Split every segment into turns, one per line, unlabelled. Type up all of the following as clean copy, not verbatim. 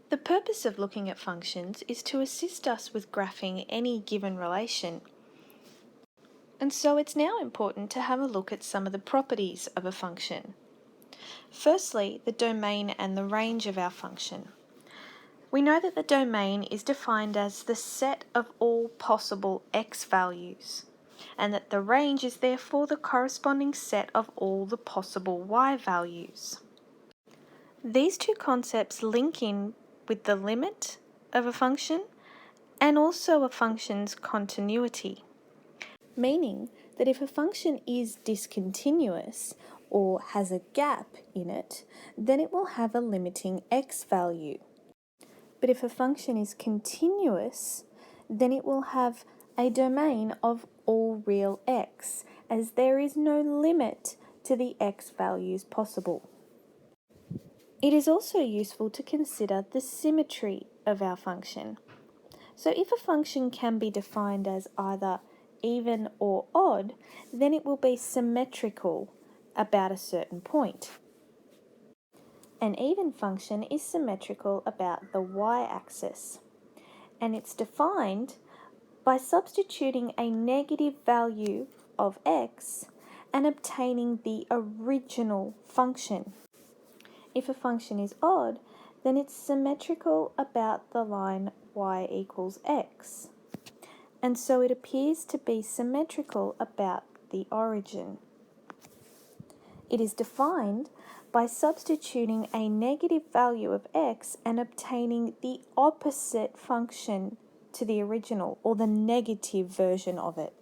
The purpose of looking at functions is to assist us with graphing any given relation. And so it's now important to have a look at some of the properties of a function. Firstly, the domain and the range of our function. We know that the domain is defined as the set of all possible x values, and that the range is therefore the corresponding set of all the possible y values. These two concepts link in with the limit of a function and also a function's continuity, meaning that if a function is discontinuous or has a gap in it, then it will have a limiting x value. But if a function is continuous, then it will have a domain of all real x, as there is no limit to the x values possible. It is also useful to consider the symmetry of our function. So if a function can be defined as either even or odd, then it will be symmetrical about a certain point. An even function is symmetrical about the y-axis, and it's defined by substituting a negative value of x and obtaining the original function. If a function is odd, then it's symmetrical about the line y equals x, and so it appears to be symmetrical about the origin. It is defined by substituting a negative value of x and obtaining the opposite function to the original, or the negative version of it.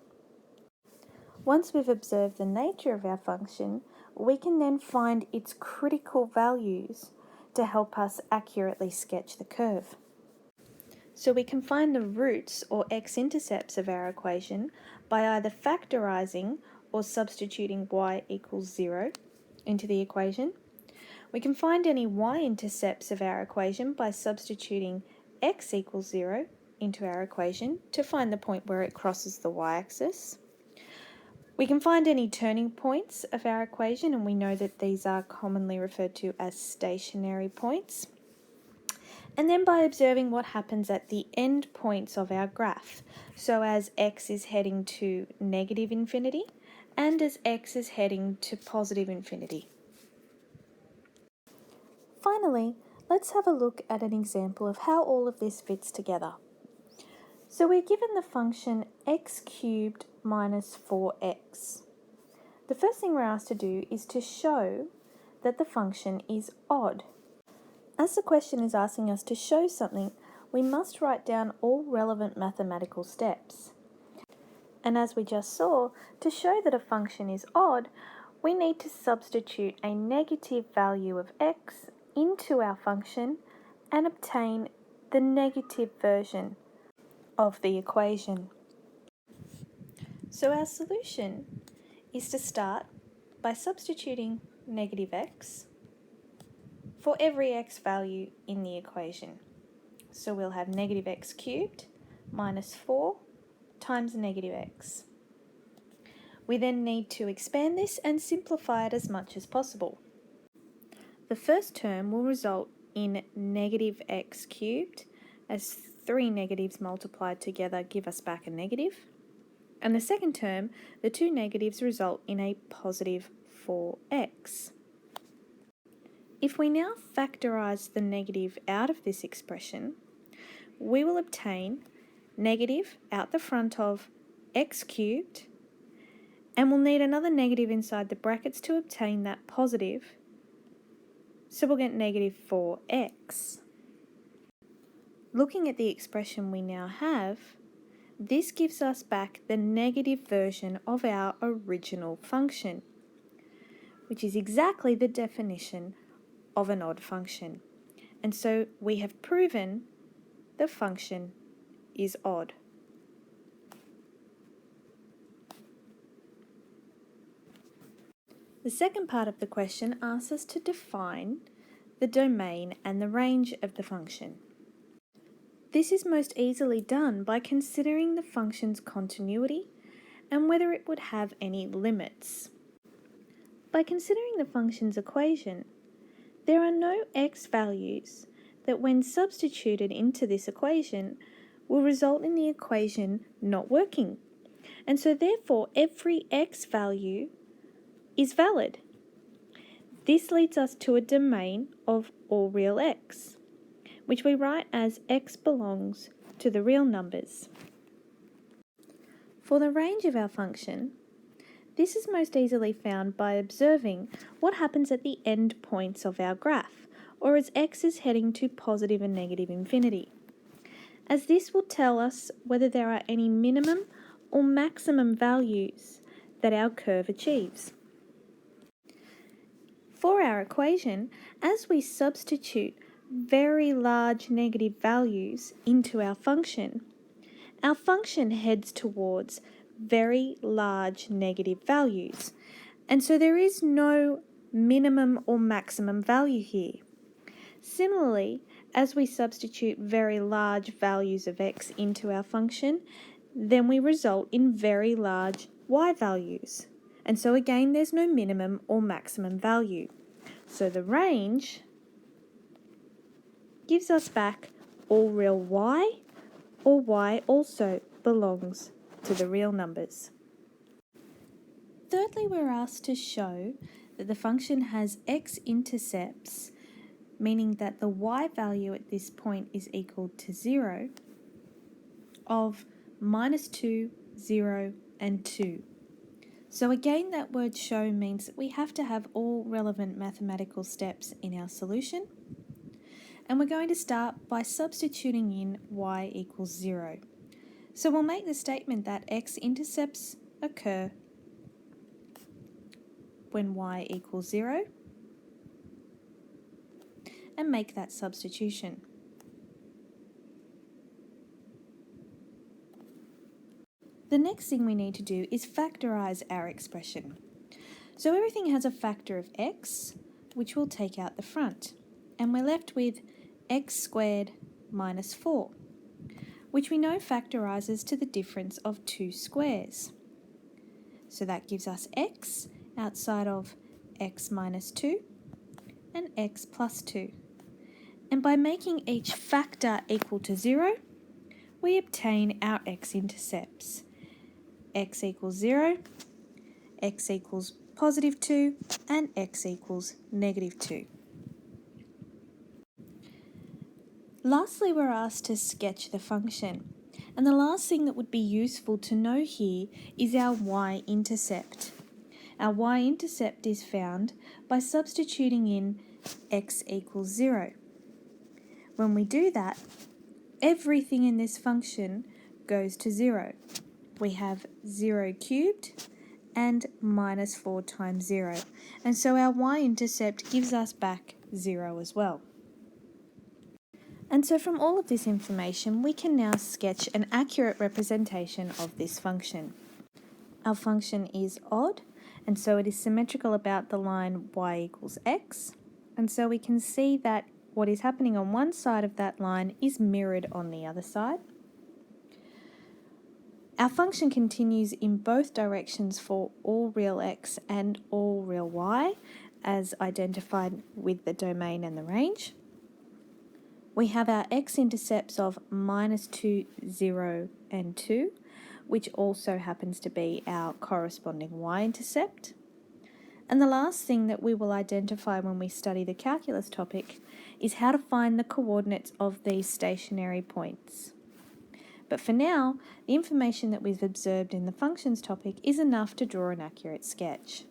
Once we've observed the nature of our function, we can then find its critical values to help us accurately sketch the curve. So we can find the roots or x-intercepts of our equation by either factorising or substituting y equals 0 into the equation. We can find any y-intercepts of our equation by substituting x equals 0 into our equation to find the point where it crosses the y-axis. We can find any turning points of our equation, and we know that these are commonly referred to as stationary points. And then by observing what happens at the end points of our graph, so as x is heading to negative infinity and as x is heading to positive infinity. Finally, let's have a look at an example of how all of this fits together. So we're given the function x cubed minus 4x. The first thing we're asked to do is to show that the function is odd. As the question is asking us to show something, we must write down all relevant mathematical steps. And as we just saw, to show that a function is odd, we need to substitute a negative value of x into our function and obtain the negative version of the equation. So our solution is to start by substituting negative x for every x value in the equation. So we'll have negative x cubed minus 4 times negative x. We then need to expand this and simplify it as much as possible. The first term will result in negative x cubed, as 3 negatives multiplied together give us back a negative. And the second term, the two negatives result in a positive 4x. If we now factorise the negative out of this expression, we will obtain negative out the front of x cubed, and we'll need another negative inside the brackets to obtain that positive, so we'll get negative 4x. Looking at the expression we now have, this gives us back the negative version of our original function, which is exactly the definition of an odd function. And so we have proven the function is odd. The second part of the question asks us to define the domain and the range of the function. This is most easily done by considering the function's continuity and whether it would have any limits. By considering the function's equation, there are no x values that when substituted into this equation will result in the equation not working. And so therefore every x value is valid. This leads us to a domain of all real x, which we write as x belongs to the real numbers. For the range of our function, this is most easily found by observing what happens at the end points of our graph, or as x is heading to positive and negative infinity, as this will tell us whether there are any minimum or maximum values that our curve achieves. For our equation, as we substitute very large negative values into our function heads towards very large negative values. And so there is no minimum or maximum value here. Similarly, as we substitute very large values of x into our function, then we result in very large y values. And so again, there's no minimum or maximum value. So the range gives us back all real y, or y also belongs to the real numbers. Thirdly, we're asked to show that the function has x-intercepts, meaning that the y value at this point is equal to 0, of -2, 0, and 2. So again, that word show means that we have to have all relevant mathematical steps in our solution. And we're going to start by substituting in y equals 0. So we'll make the statement that x-intercepts occur when y equals 0 and make that substitution. The next thing we need to do is factorise our expression. So everything has a factor of x, which we'll take out the front, and we're left with x squared minus 4, which we know factorises to the difference of two squares. So that gives us x outside of x minus 2 and x plus 2. And by making each factor equal to 0, we obtain our x-intercepts. X equals 0, x equals positive 2, and x equals negative 2. Lastly, we're asked to sketch the function. And the last thing that would be useful to know here is our y-intercept. Our y-intercept is found by substituting in x equals 0. When we do that, everything in this function goes to 0. We have 0 cubed and minus 4 times 0. And so our y-intercept gives us back 0 as well. And so from all of this information, we can now sketch an accurate representation of this function. Our function is odd, and so it is symmetrical about the line y equals x. And so we can see that what is happening on one side of that line is mirrored on the other side. Our function continues in both directions for all real x and all real y, as identified with the domain and the range. We have our x-intercepts of -2, 0, and 2, which also happens to be our corresponding y-intercept. And the last thing that we will identify when we study the calculus topic is how to find the coordinates of these stationary points. But for now, the information that we've observed in the functions topic is enough to draw an accurate sketch.